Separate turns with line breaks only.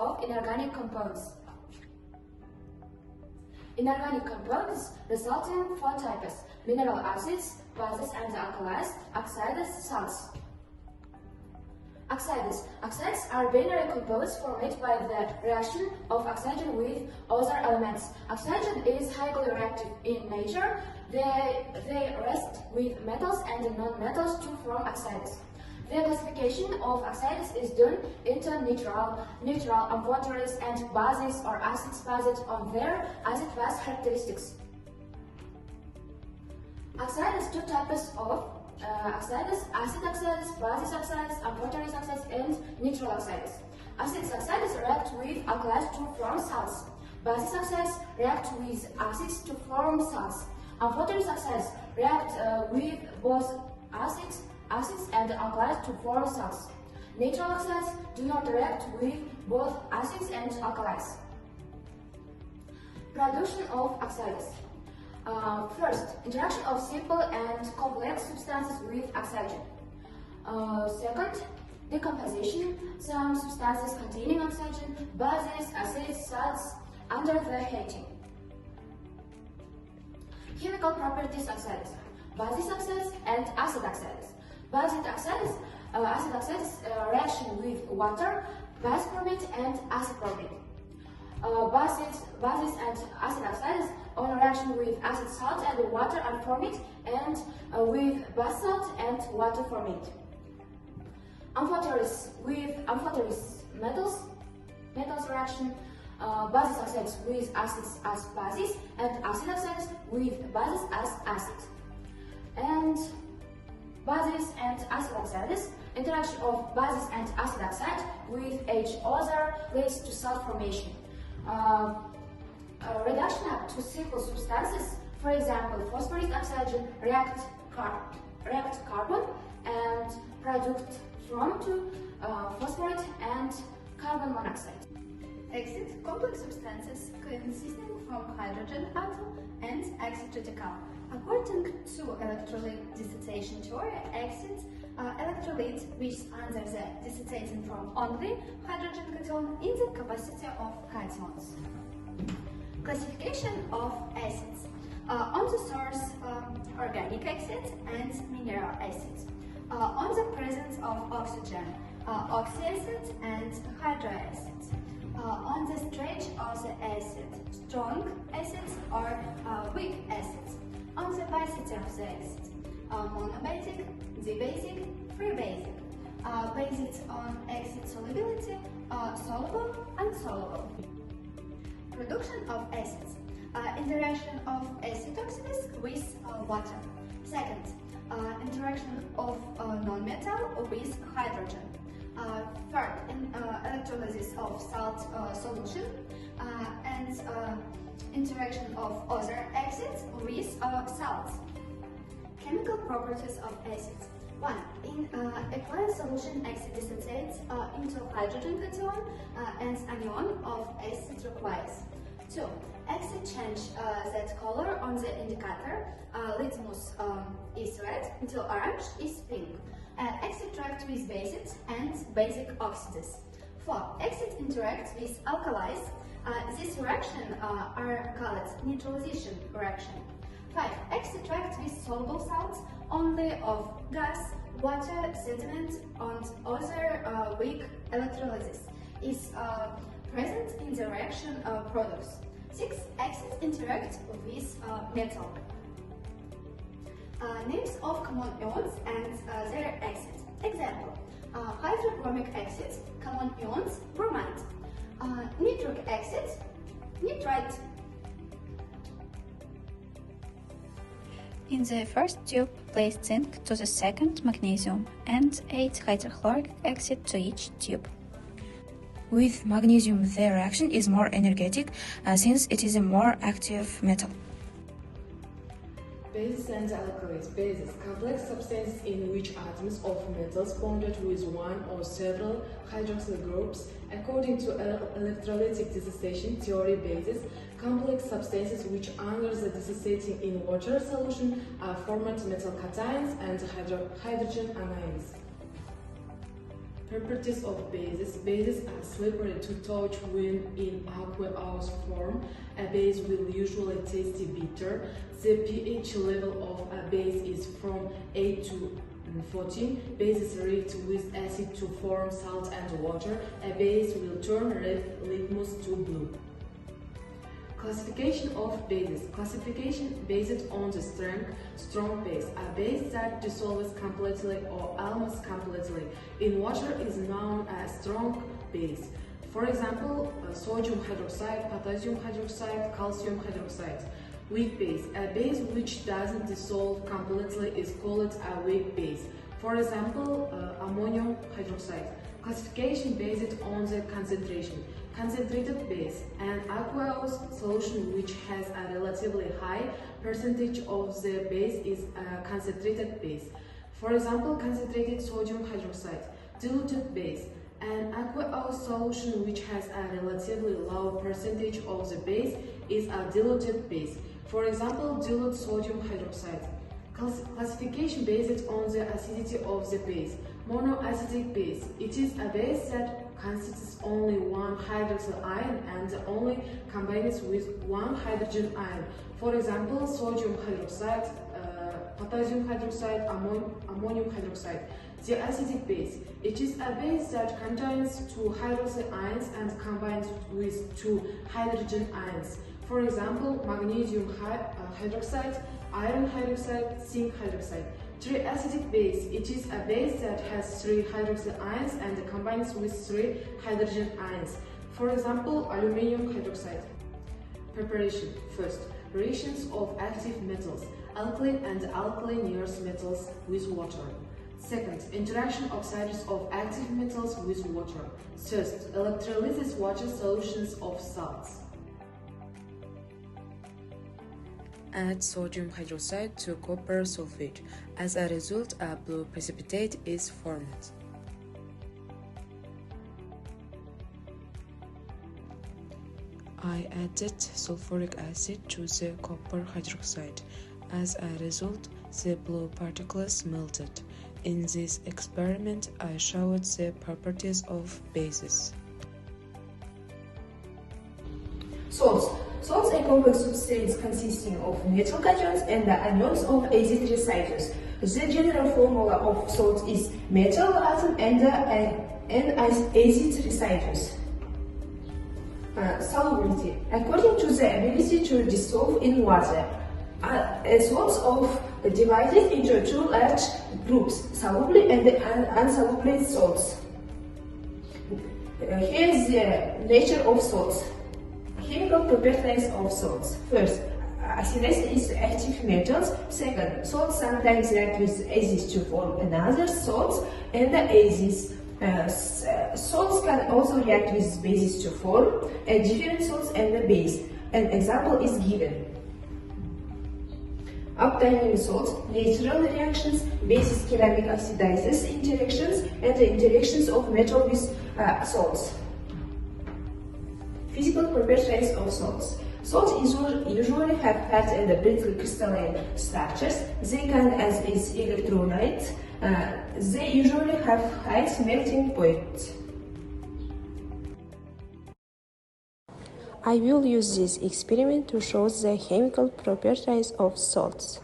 of inorganic compounds. Inorganic compounds result in four types: mineral acids, bases and alkalis, oxides, salts. Oxides are binary compounds formed by the reaction of oxygen with other elements. Oxygen is highly reactive in nature. They react with metals and non-metals to form oxides. The classification of oxides is done into neutral, amphoterous, and bases or acids based on their acid-base characteristics. Oxides, two types of oxides: acid oxides, base oxides, amphoterous oxides, and neutral oxides. Acid oxides react with alkalis to form salts. Base oxides react with acids to form salts. Amphoterous oxides react with both acids and alkalis to form salts. Neutral oxides do not react with both acids and alkalis. Production of oxides. First, interaction of simple and complex substances with oxygen. Second, decomposition. Some substances containing oxygen, bases, acids, salts, under the heating. Chemical properties of oxides. Base oxides and acid oxides. Acid oxides reaction with water, base formate and acid formate. Bases and acid oxides on reaction with acid salt and water and formate, and with base salt and water formate. Amphoterous metals reaction. Base oxides with acids as bases and acid oxides with bases as acids. And bases and acid oxides. Interaction of bases and acid oxide with each other leads to salt formation. Reduction up to simple substances, for example, phosphoric oxygen react carbon and product from to phosphorate and carbon monoxide.
Exit complex substances consisting from hydrogen atom and exit radical. According to electrolyte dissociation theory, exit electrolyte which under the dissociating from only hydrogen cation in the capacity of cations. Classification of acids. On the source, organic acid and mineral acid. On the presence of oxygen, oxyacid and hydroacid. On the stretch of the acid, strong acids or weak acids. On the basicity of the acid, monobasic, dibasic, freebasic. Based on acid solubility, soluble, insoluble. Production of acids. Interaction of acid oxides with water. Second, interaction of non-metal with hydrogen. Third, electrolysis of salt solution and interaction of other acids with salts. Chemical properties of acids. 1. In aqueous solution, acid dissociates into hydrogen cation and anion of acid requires. 2. Acid change that color on the indicator. Litmus is red until orange is pink. Acid reacts with bases and basic oxides. 4. Acid interacts with alkalis. This reaction are called neutralization reaction. 5. Acid reacts with soluble salts only of gas, water, sediment, and other weak electrolysis is present in the reaction products. 6. Acid interacts with metal. Names of common ions and their acids. Example: hydrobromic acid, common ions, bromide. Nitric acid, nitrite.
In the first tube, place zinc to the second magnesium and 8 hydrochloric acid to each tube. With magnesium, the reaction is more energetic since it is a more active metal.
Bases and alkalis. Bases, complex substances in which atoms of metals bonded with one or several hydroxyl groups. According to electrolytic dissociation theory, bases, complex substances which under the dissociating in water solution formed metal cations and hydrogen anions. Properties of bases. Bases are slippery to touch when in aqueous form. A base will usually taste bitter. The pH level of a base is from 8 to 14. Bases react with acid to form salt and water. A base will turn red litmus to blue. Classification of bases. Classification based on the strong base. A base that dissolves completely or almost completely in water is known as strong base. For example, sodium hydroxide, potassium hydroxide, calcium hydroxide. Weak base. A base which doesn't dissolve completely is called a weak base. For example, ammonium hydroxide. Classification based on the concentration. Concentrated base, an aqueous solution which has a relatively high percentage of the base is a concentrated base. For example, concentrated sodium hydroxide. Diluted base, an aqueous solution which has a relatively low percentage of the base is a diluted base. For example, dilute sodium hydroxide. Classification based on the acidity of the base. Monoacidic base. It is a base that consists only one hydroxyl ion and only combines with one hydrogen ion. For example, sodium hydroxide, potassium hydroxide, ammonium hydroxide. The acidic base. It is a base that contains two hydroxyl ions and combines with two hydrogen ions. For example, magnesium hydroxide, iron hydroxide, zinc hydroxide. Triacidic base. It is a base that has three hydroxyl ions and combines with three hydrogen ions. For example, aluminum hydroxide. Preparation. First, reactions of active metals, alkaline and alkaline earth metals with water. Second, interaction oxides of active metals with water. Third, electrolysis water solutions of salts.
Add sodium hydroxide to copper sulfate. As a result, a blue precipitate is formed. I added sulfuric acid to the copper hydroxide. As a result, the blue particles melted. In this experiment, I showed the properties of bases.
Salts. Salts are complex substrates consisting of neutral cations and the anions of acid residues. The general formula of salts is metal atom and acid residues. Solubility. According to the ability to dissolve in water, salts are divided into two large groups, soluble and insoluble salts. Here is the nature of salts. Chemical properties of salts. First, acids is active metals. Second, salts sometimes react with acids to form another salts, and the acids. Salts can also react with bases to form different salts and the base. An example is given. Obtaining salts, natural reactions, bases ceramic oxidizes interactions, and the interactions of metal with salts. Physical properties of salts. Salts usually have hard and brittle crystalline structures. They can act as electrolytes. They usually have high melting point.
I will use this experiment to show the chemical properties of salts.